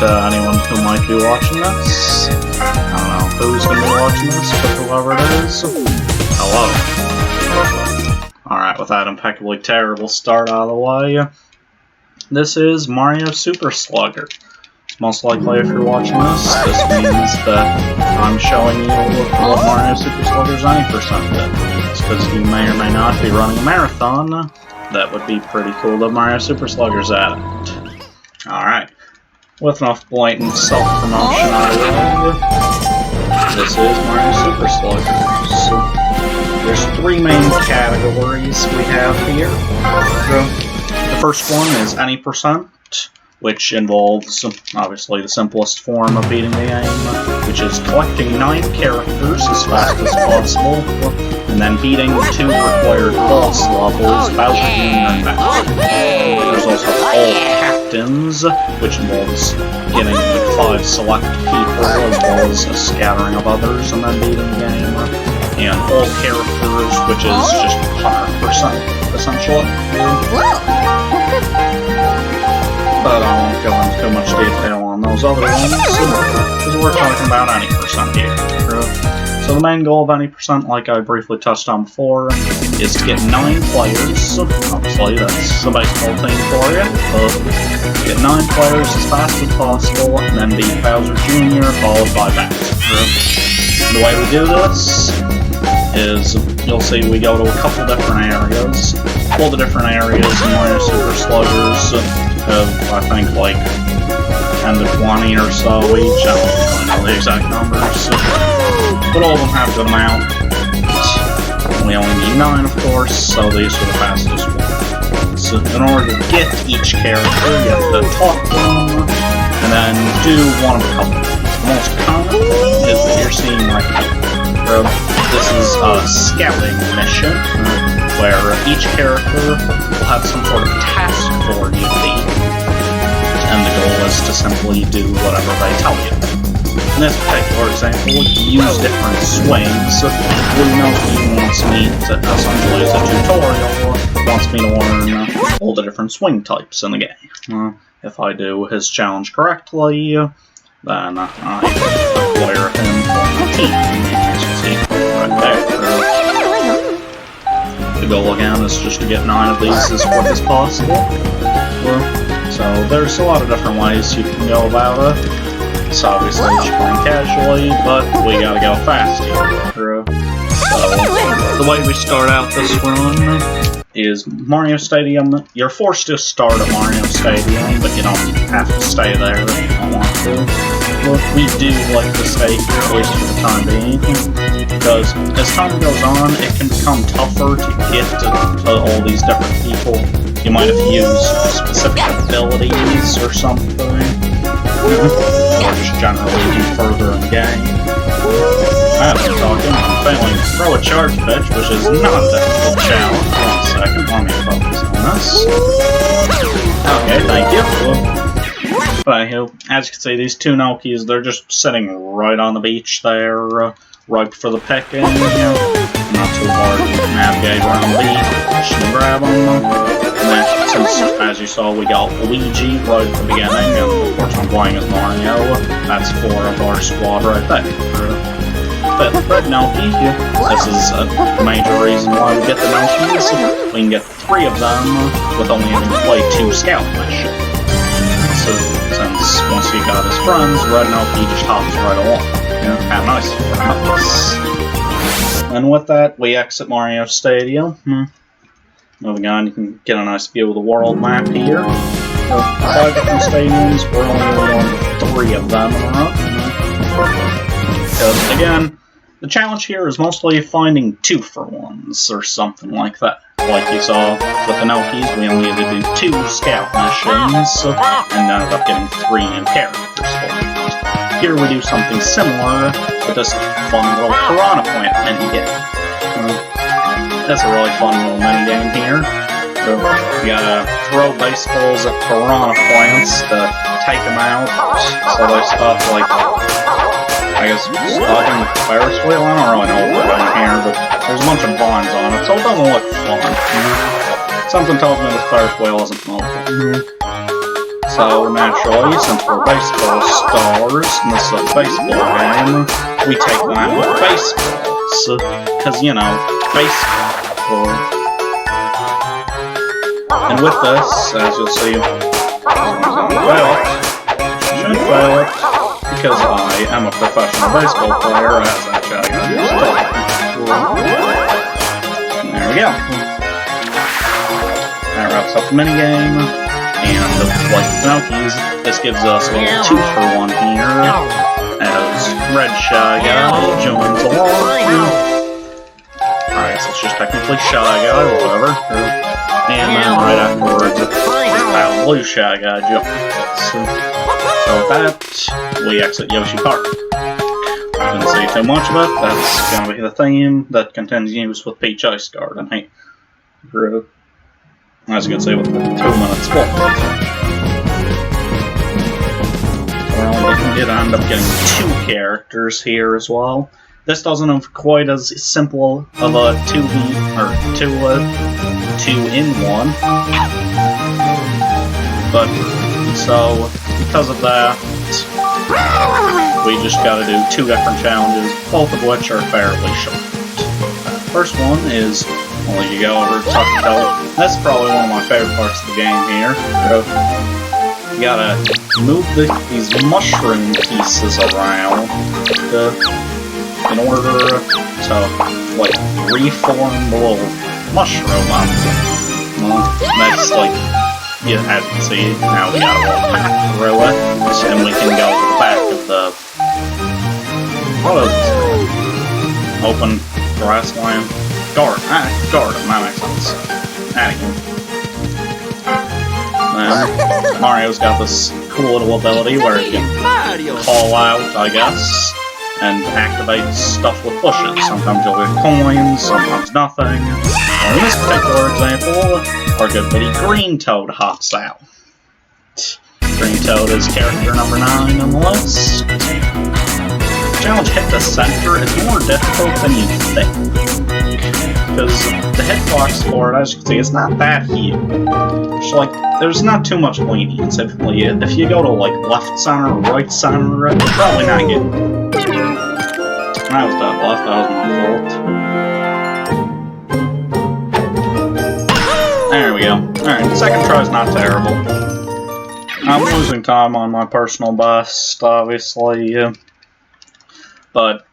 to anyone who might be watching this. I don't know who's going to be watching this, but whoever it is, hello. Alright, with that impeccably terrible start out of the way, this is Mario Super Sluggers. Most likely, if you're watching this means that I'm showing you what Mario Super Sluggers 90% did. It's because you may or may not be running a marathon. That would be pretty cool that Mario Super Sluggers at it. Alright, with enough blatant self-promotion out of the way, this is Mario Super Sluggers. There's three main categories we have here. The first one is any percent, which involves, obviously, the simplest form of beating the game, which is collecting 9 characters as fast as possible, and then beating 2 required boss levels, Bowser Jr. and Bowser. There's also all captains, which involves getting like 5 select people, as well as a scattering of others, and then beating the game. And all characters, which is just 100%, essentially. But I won't go into too much detail on those other ones, because we're talking about any percent here. So the main goal of any percent, like I briefly touched on before, is to get 9 players. Obviously, that's the baseball team for you. Get 9 players as fast as possible, and then beat Bowser Jr. followed by Bowser. The way we do this is, you'll see we go to a couple different areas. All the different areas in Mario Super Sluggers have, I think, like 10 to 20 or so each. I don't really know the exact numbers, but all of them have a good amount. We only need 9, of course, so these are the fastest ones. So in order to get each character, you have to talk to them, and then do one of a couple. The most common thing is that you're seeing right here. This is a scouting mission, where each character will have some sort of task for you to beat, and the goal is to simply do whatever they tell you. In this particular example, you use different swings. Blue Noki wants me to, essentially as a tutorial, wants me to learn all the different swing types in the game. If I do his challenge correctly, then I acquire him on the team. As you see right there. The goal again is just to get 9 of these as quick as possible. So there's a lot of different ways you can go about it. It's obviously just playing casually, but we gotta go fast here. So the way we start out this run is Mario Stadium. You're forced to start at Mario Stadium, but you don't have to stay there if you don't want to. But we do like to stay here, at least for the time being, because as time goes on, it can become tougher to get to all these different people. You might have used specific abilities or something, or just generally do further in the game. I've been talking, I'm failing to throw a charge pitch, which is not a difficult challenge. 1 second, let me focus on this. Okay, thank you. But anywho, as you can see, these 2 Nokis, they're just sitting right on the beach there, ripe for the picking. Not too hard to navigate around the beach and grab them. And then, since, as you saw, we got Luigi right at the beginning, and of course I'm playing as Mario, that's 4 of our squad right there. But Red Noki, this is a major reason why we get the Nokis. We can get 3 of them with only having to play 2 scout missions. So, since once you got his friends, Red Noki just hops right along. How nice for us. And with that, we exit Mario Stadium. Moving on, you can get a nice view of the world map here. 5 different stadiums, we're only on 3 of them in a row. Because, again, the challenge here is mostly finding 2-for-1s or something like that. Like you saw with the Nokis, we only had to do 2 scout missions, and ended up getting 3 new characters for it. Here we do something similar with this fun little Piranha Plant minigame. That's a really fun little minigame here. You gotta throw baseballs at Piranha Plants to take them out, so they stop, like, I guess, stopping the Ferris wheel. I don't really know what we're doing here, but there's a bunch of vines on it, so it doesn't look fun. Something tells me the Ferris wheel isn't mobile. So naturally, since we're baseball stars, and this is a baseball game, we take that with baseballs. Because, you know, baseball. And with this, as you'll see, should fail it, because I am a professional baseball player, as that guy got. There we go. That wraps up the minigame. And like Pinocchio's, this gives us a little 2-for-1 here, as Red Shy Guy joins along. Alright, so it's just technically Shy Guy, or whatever. And then right afterwards, this Blue Shy Guy joins. So with that, we exit Yoshi Park. Didn't say too much of it, that's going to be the theme that continues with Peach Ice Garden. Hey, group. As you can see with the 2-minute split. Well, we did end up getting 2 characters here as well. This doesn't have quite as simple of a 2-in-1. But, so, because of that, we just gotta do 2 different challenges, both of which are fairly short. First one is, well, you go over to Tuck Toe. That's probably one of my favorite parts of the game here. You gotta move these mushroom pieces around in order to, like, reform the little mushroom on them. That's like, yeah, as you can see, now we got a little path through it, and we can go to the back of the, what is this? Open grassland? Garden, that makes sense. Then, Mario's got this cool little ability where he can call out, I guess, and activate stuff with bushes. Sometimes you'll get coins, sometimes nothing. Or in this particular example, our good buddy Green Toad hops out. Green Toad is character number 9 on the list. The challenge Hit the Center is more difficult than you think. Because the hitbox for it, as you can see, is not that huge. It's like, there's not too much lenience. If you go to, like, left center or right center, you're probably not getting it. That was that left, that was my fault. There we go. Alright, second try's not terrible. I'm losing time on my personal best, obviously. But,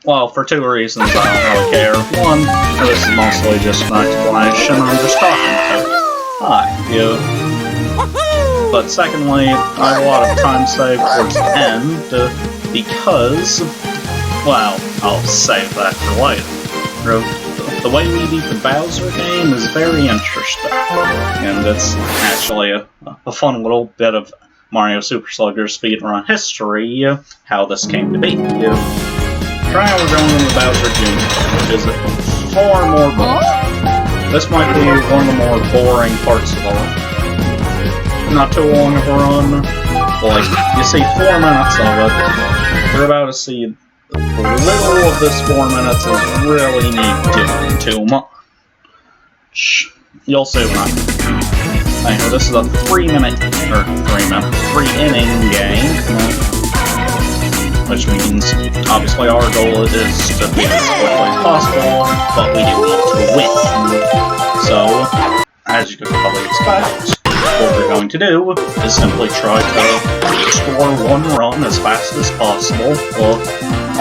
well, for 2 reasons I don't really care. One, this is mostly just an explanation, I'm just talking to. Hi, you. But secondly, I had a lot of time saved towards the end, because, well, I'll save that for later. The way we beat the Bowser game is very interesting, and it's actually a fun little bit of Mario Super Sluggers speedrun history, how this came to be. Try how we're going in the Bowser Jr., which is far more boring. This might be one of the more boring parts of the run. Not too long of a run. Like, you see 4 minutes of it, you're about to see the little of this 4 minutes is really neat doing too much. You'll see when anyway, this is a 3-inning game. Which means, obviously, our goal is to beat as quickly as possible, but we do need to win. So, as you could probably expect, what we're going to do is simply try to score 1 run as fast as possible,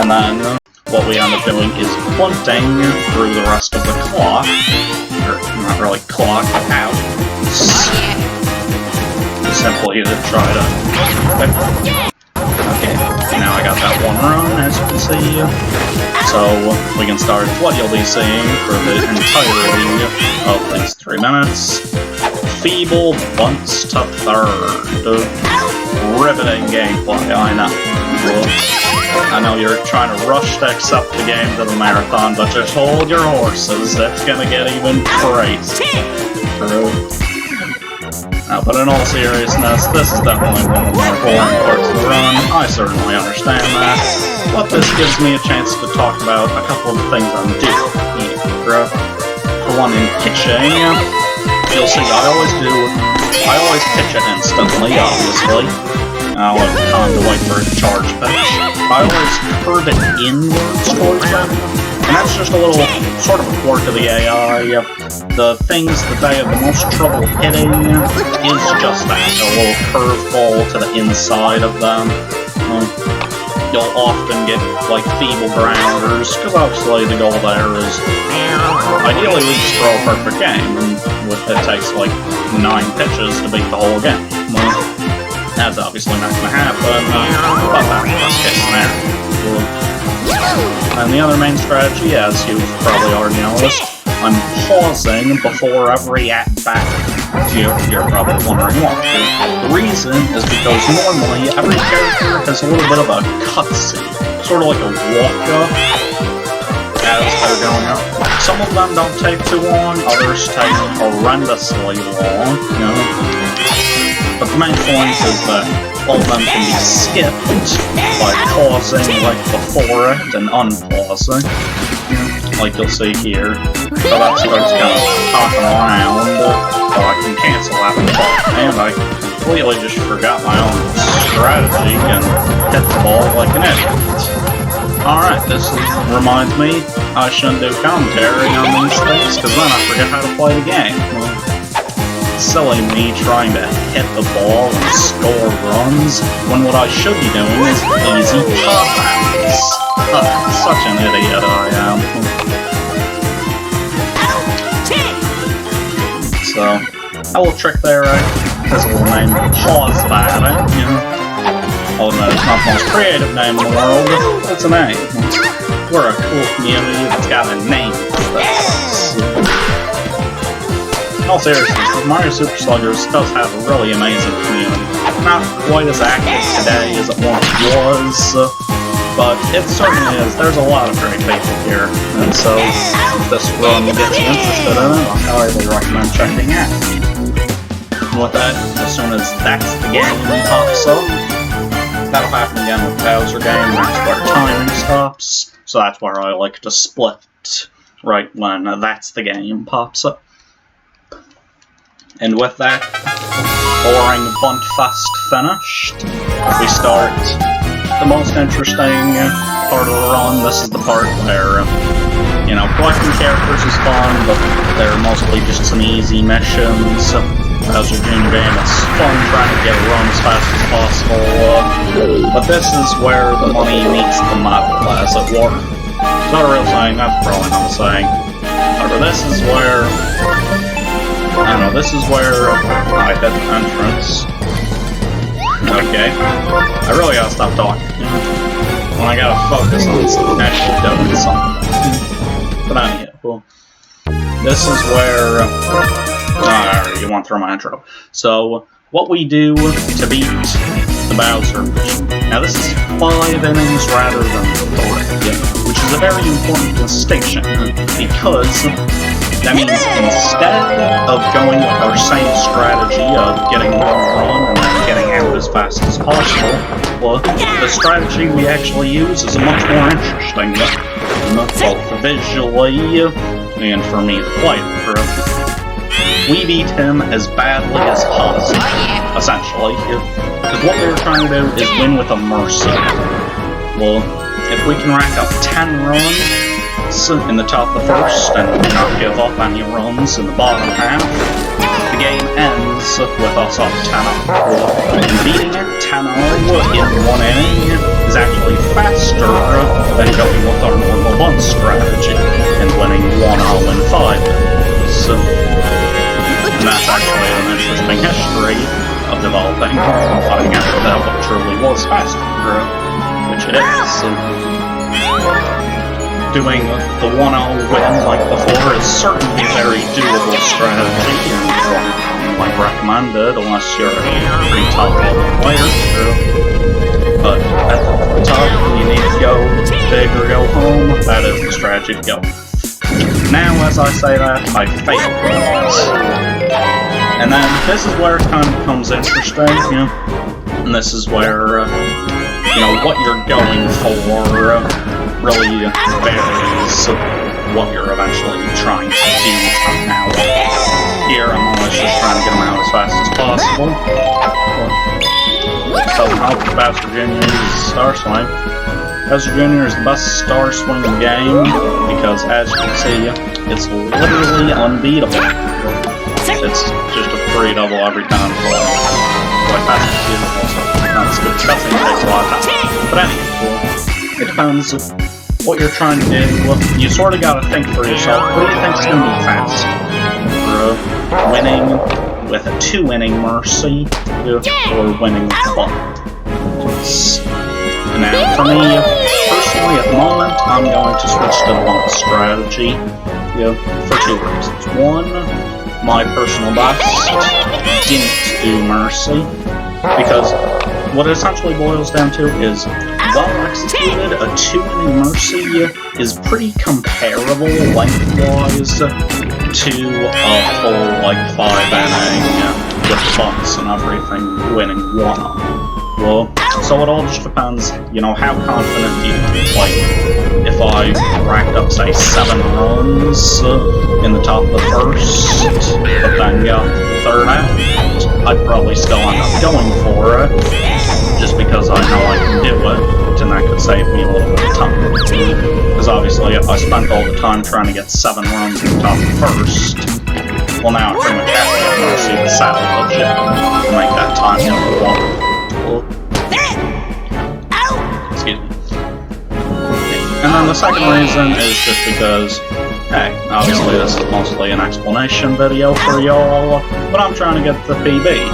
and then what we end up doing is punting through the rest of the clock, or not really clock, but hours, simply to try to... Okay, now I got that 1 run, as you can see. So, we can start what you'll be seeing for the entirety of these 3 minutes. Feeble bunts to third. Riveting gameplay, I know. I know you're trying to rush to accept the game to the marathon, but just hold your horses, it's gonna get even crazy. True. But in all seriousness, this is definitely one of the more boring parts of the run. I certainly understand that. But this gives me a chance to talk about a couple of things I'm doing here. For one, in pitching, you'll see I always always pitch it instantly, obviously. I'll have time to wait for a charge pitch. I always curve it inwards towards them, and that's just a little sort of a quirk of the AI. The things that they have the most trouble hitting is just that, a little curveball to the inside of them. You'll often get, like, feeble grounders, because obviously the goal there is ideally we just throw a perfect game, and it takes, like, 9 pitches to beat the whole game. Well, that's obviously not going to happen, but that's the best case scenario. And the other main strategy, as you've probably already noticed, I'm pausing before every at-bat. You're probably wondering why. The reason is because normally every character has a little bit of a cutscene, sort of like a walk-up as they're going up. Some of them don't take too long, others take horrendously long, you know. But the main point is that all of them can be skipped by pausing like before it and unpausing, like you'll see here. So that starts kind of hopping around, so I can cancel that and I completely just forgot my own strategy and hit the ball like an idiot. Alright, this reminds me I shouldn't do commentary on these things, because then I forget how to play the game. Silly me trying to hit the ball and score runs, when what I should be doing is easy pop-outs. Such an idiot I am. So, a little trick there, has a little name, pause batting, you know. Oh no, it's not the most creative name in the world, but it's a name. We're a cool community that's got a name for this. In all seriousness, Mario Super Sluggers does have a really amazing community. Not quite as active today as it once was, but it certainly is. There's a lot of great people here, and so if this run gets you interested in it, I highly recommend checking out. And with that, as soon as that's the game pops up, that'll happen again with the Bowser game, that's where timing stops, so that's where I like to split, right when that's the game pops up. And with that boring bunt fest finished, we start the most interesting part of the run. This is the part where, you know, collecting characters is fun, but they're mostly just some easy missions. Bowser Jr. game, it's fun trying to get a run as fast as possible, but this is where the money meets the model, as it were. It's not a real saying, that's probably not a saying. However, this is where, I don't know, this is where I hit the entrance. Okay. I really gotta stop talking. When I gotta focus on actually doing something. But anyhow, this is where, you went through my intro. So, what we do to beat the Bowser. Now this is 5 innings rather than 3, which is a very important distinction, because that means instead of going with our same strategy of getting one run and then getting out as fast as possible, well, the strategy we actually use is a much more interesting one, both visually and for me to play through. We beat him as badly as possible, essentially, because what we were trying to do is win with a mercy. Well, if we can rack up 10 runs in the top of the first and not give up any runs in the bottom half, the game ends with us up 10-0. And beating it 10-0 in 1 inning is actually faster than going with our normal bunt strategy and winning 1-0 in 5 innings. And that's actually an interesting history of developing and finding out that what truly was faster, which it is. Doing the 1-0 win like before is certainly a very doable strategy, and like recommended unless you're a pretty top level player. But at the top, you need to go big or go home. That is the strategy to go. Now, as I say that, I failed. And then this is where it kind of becomes interesting, you know? And this is where, you know, what you're going for really varies what you're eventually trying to do from now on. here, I'm always just trying to get them out as fast as possible. Doesn't help if Bowser Jr. uses Star Swing. Bowser Jr. is the best Star Swing in the game because, as you can see, it's literally unbeatable. It's just a free double every time. Quite fast and beautiful, so not as good as cutscene takes a lot of time. But anyway, it depends what you're trying to do. Well, you sort of gotta think for yourself. What do you think's gonna be fast? Winning with a 2-inning Mercy, or winning with Blunt? Now, for me, personally, at the moment, I'm going to switch to Blunt strategy for 2 reasons. One, my personal best didn't do Mercy, because what it essentially boils down to is, well executed, a 2-inning Mercy is pretty comparable lengthwise to a full, 5-inning with bunts and everything winning 1-0. Well, so it all just depends, how confident do you feel? If I racked up, say, 7 runs in the top of the first, but then got the 3rd out, I'd probably still end up going for it, just because I know I can do it, and that could save me a little bit of time. Because obviously, if I spent all the time trying to get 7 runs in the top of the first, well, now I pretty much have to get Mercy to salvage it to make that time number 1. Excuse me. And then the second reason is just because, hey, obviously this is mostly an explanation video for y'all, but I'm trying to get the PB.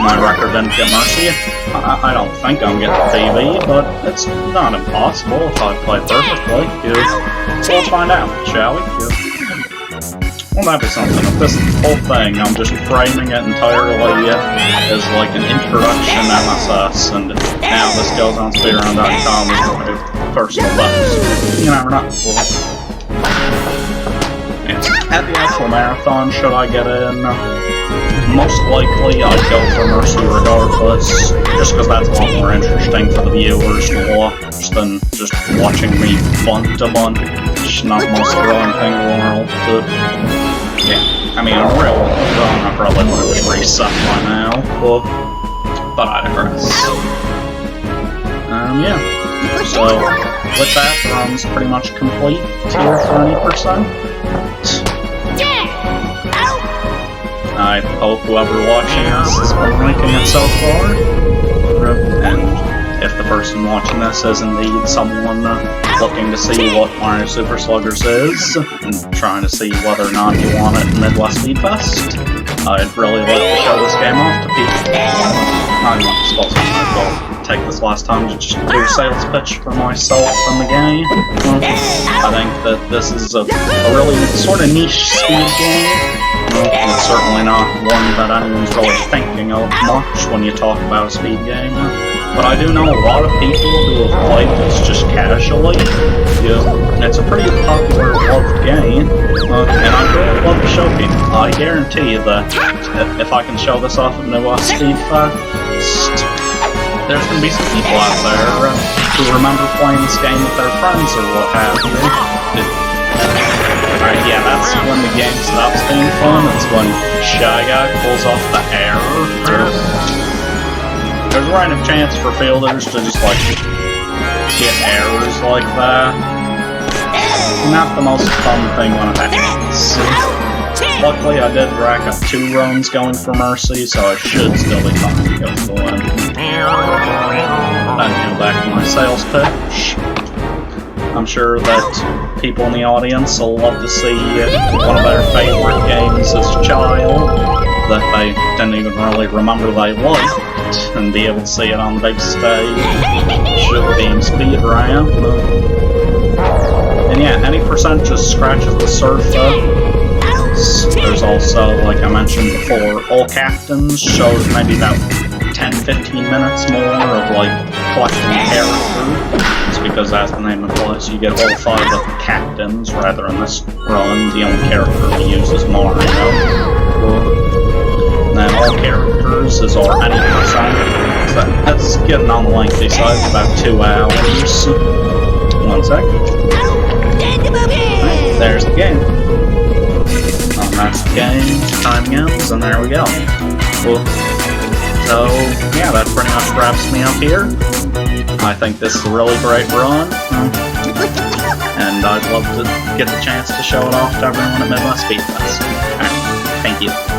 My record didn't get Mercy. I don't think I'm getting the PB, but it's not impossible if I play perfectly. So we'll find out, shall we? Well, that'd be something. If this whole thing, I'm just framing it entirely as like an introduction MSS, and now this goes on speedrunning.com as my personal best. You never know. And at the actual marathon, should I get in? Most likely, I'd go for Mercy regardless, just because that's a lot more interesting for the viewers to watch than just watching me bunt a bunch. Not the most thrilling thing in the world. Yeah, I mean, in real run, I probably would have just reset by now, but I digress. Yeah. So, with that, the run's pretty much complete here for any percent. I hope whoever watching this has been liking it so far. And if the person watching this is indeed someone looking to see what Mario Super Sluggers is, and trying to see whether or not you want it in Midwest Speed Fest, I'd really like to show this game off to people. I'm not supposed to, I'll take this last time to just do a sales pitch for myself and the game. I think that this is a really sort of niche speed game. It's certainly not one that anyone's really thinking of much when you talk about a speed game. But I do know a lot of people who have played this just casually. It's a pretty popular, loved game, and I really love to show people. I guarantee that if I can show this off at Midwest Speed Fest, there's going to be some people out there who remember playing this game with their friends or what have you. Alright, yeah, that's when the game stops being fun. It's when Shy Guy pulls off the air. There's a random chance for fielders to just, get errors like that. Not the most fun thing when it happens. Luckily, I did rack up 2 runs going for Mercy, so I should still be fine to go for the win. Then back to my sales pitch. I'm sure that people in the audience will love to see one of their favorite games as a child that they didn't even really remember they liked, and be able to see it on the big stage, being speedrun. And yeah, any percent just scratches the surface. There's also, like I mentioned before, all captains shows maybe about 10-15 minutes more of collecting characters. It's because as the name implies, you get all 5 of the captains, rather in this run, the only character we use is Mario. And then all characters is our any percent. So that's getting on the lengthy side, it's about 2 hours. 1 sec. Right, there's the game. That's the game, time ends, and there we go. Cool. So, yeah, that pretty much wraps me up here. I think this is a really great run, and I'd love to get the chance to show it off to everyone at Midwest Speed Fest. Alright, thank you.